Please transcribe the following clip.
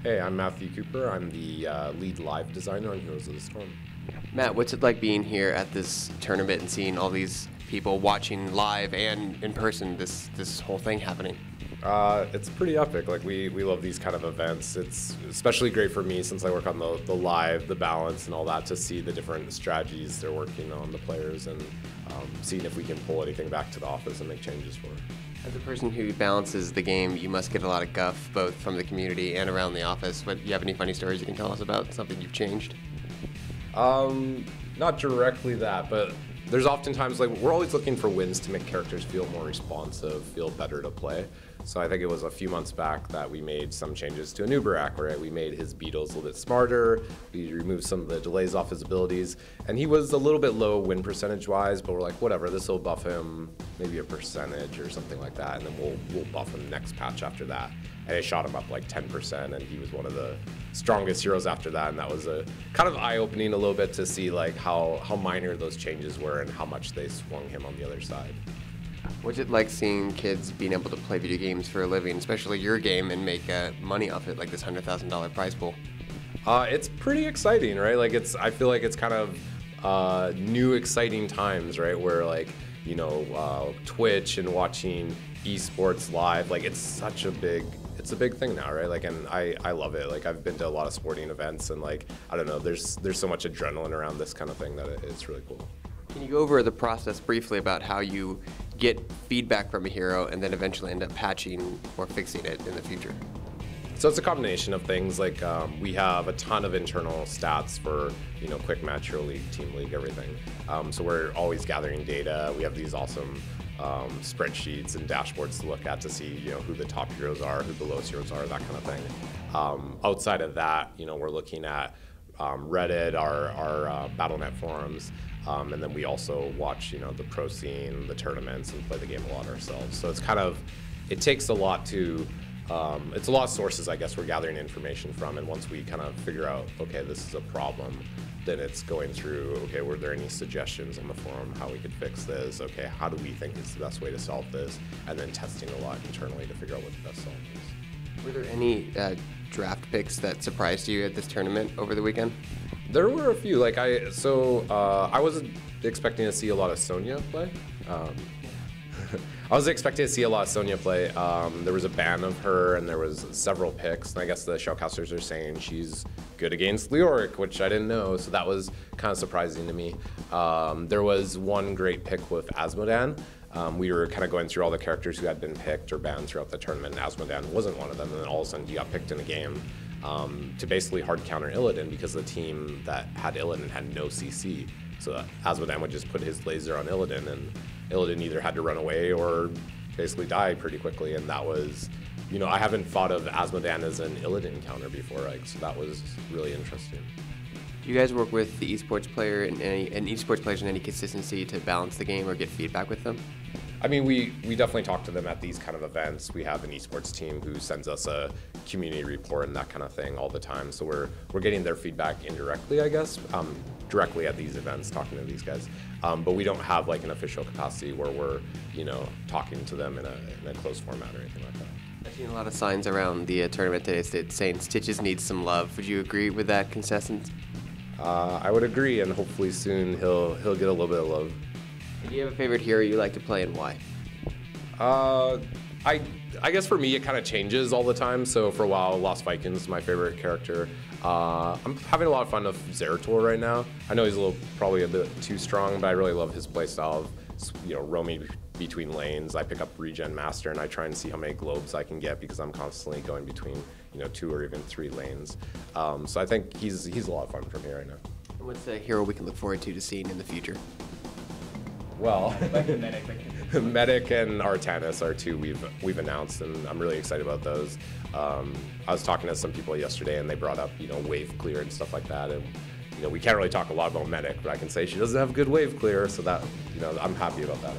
Hey, I'm Matthew Cooper. I'm the lead live designer on Heroes of the Storm. Matt, what's it like being here at this tournament and seeing all these people watching live and in person this whole thing happening? It's pretty epic. Like we love these kind of events. It's especially great for me since I work on the live, the balance and all that, to see the different strategies they're working on, the players, and seeing if we can pull anything back to the office and make changes for it. As a person who balances the game, you must get a lot of guff both from the community and around the office. But you have any funny stories you can tell us about something you've changed? Not directly that, but there's oftentimes, like, we're always looking for wins to make characters feel more responsive, feel better to play. So I think it was a few months back that we made some changes to Anubarak, right? We made his beetles a little bit smarter, we removed some of the delays off his abilities, and he was a little bit low win percentage-wise, but we're like, whatever, this will buff him maybe a percentage or something like that, and then we'll buff him next patch after that. And it shot him up like 10%, and he was one of the strongest heroes after that, and that was a kind of eye-opening a little bit to see like how minor those changes were and how much they swung him on the other side. What's it like seeing kids being able to play video games for a living, especially your game, and make money off it, like this $100,000 prize pool? It's pretty exciting, right? Like I feel like it's kind of new, exciting times, right? Where like, you know, Twitch and watching ESports live, like it's a big thing now, right? Like, and I love it. Like, I've been to a lot of sporting events, and like, I don't know, there's so much adrenaline around this kind of thing that it's really cool. Can you go over the process briefly about how you get feedback from a hero and then eventually end up patching or fixing it in the future? So it's a combination of things. Like we have a ton of internal stats for, you know, Quick Match, Hero League, Team League, everything. So we're always gathering data. We have these awesome spreadsheets and dashboards to look at to see, you know, who the top heroes are, who the lowest heroes are, that kind of thing. Outside of that, you know, we're looking at Reddit, our Battle.net forums, and then we also watch, you know, the pro scene, the tournaments, and play the game a lot ourselves. So it's kind of, it takes a lot to, it's a lot of sources, I guess, we're gathering information from, and once we kind of figure out, okay, this is a problem, then it's going through, okay, were there any suggestions on the forum how we could fix this? Okay, how do we think is the best way to solve this? And then testing a lot internally to figure out what the best solve is. Were there any draft picks that surprised you at this tournament over the weekend? There were a few. Like I wasn't expecting to see a lot of Sonya play. I was expecting to see a lot of Sonya play. There was a ban of her, and there was several picks. And I guess the showcasters are saying she's good against Leoric, which I didn't know, so that was kind of surprising to me. There was one great pick with Asmodan. We were kind of going through all the characters who had been picked or banned throughout the tournament, and Asmodan wasn't one of them, and then all of a sudden he got picked in a game to basically hard counter Illidan, because the team that had Illidan had no CC. So Asmodan would just put his laser on Illidan, and Illidan either had to run away or basically die pretty quickly, and that was, you know, I haven't thought of Asmodan as an Illidan counter before, like, so that was really interesting. Do you guys work with the esports player and esports players in any consistency to balance the game or get feedback with them? I mean, we definitely talk to them at these kind of events. We have an esports team who sends us a community report and that kind of thing all the time. So we're getting their feedback indirectly, I guess, directly at these events, talking to these guys. But we don't have like an official capacity where we're, you know, talking to them in a closed format or anything like that. I've seen a lot of signs around the tournament today saying Stitches needs some love. Would you agree with that consensus? I would agree, and hopefully soon he'll get a little bit of love. Do you have a favorite hero you like to play, and why? I guess for me it kind of changes all the time. So for a while, Lost Vikings is my favorite character. I'm having a lot of fun with Zeratul right now. I know he's probably a bit too strong, but I really love his playstyle of, you know, roaming between lanes. I pick up Regen Master and I try and see how many globes I can get, because I'm constantly going between, you know, 2 or even 3 lanes. So I think he's a lot of fun for me right now. What's a hero we can look forward to seeing in the future? Well, Medic and Artanis are 2 we've announced, and I'm really excited about those. I was talking to some people yesterday, and they brought up, you know, wave clear and stuff like that, and, you know, we can't really talk a lot about Medic, but I can say she doesn't have good wave clear, so that, you know, I'm happy about that.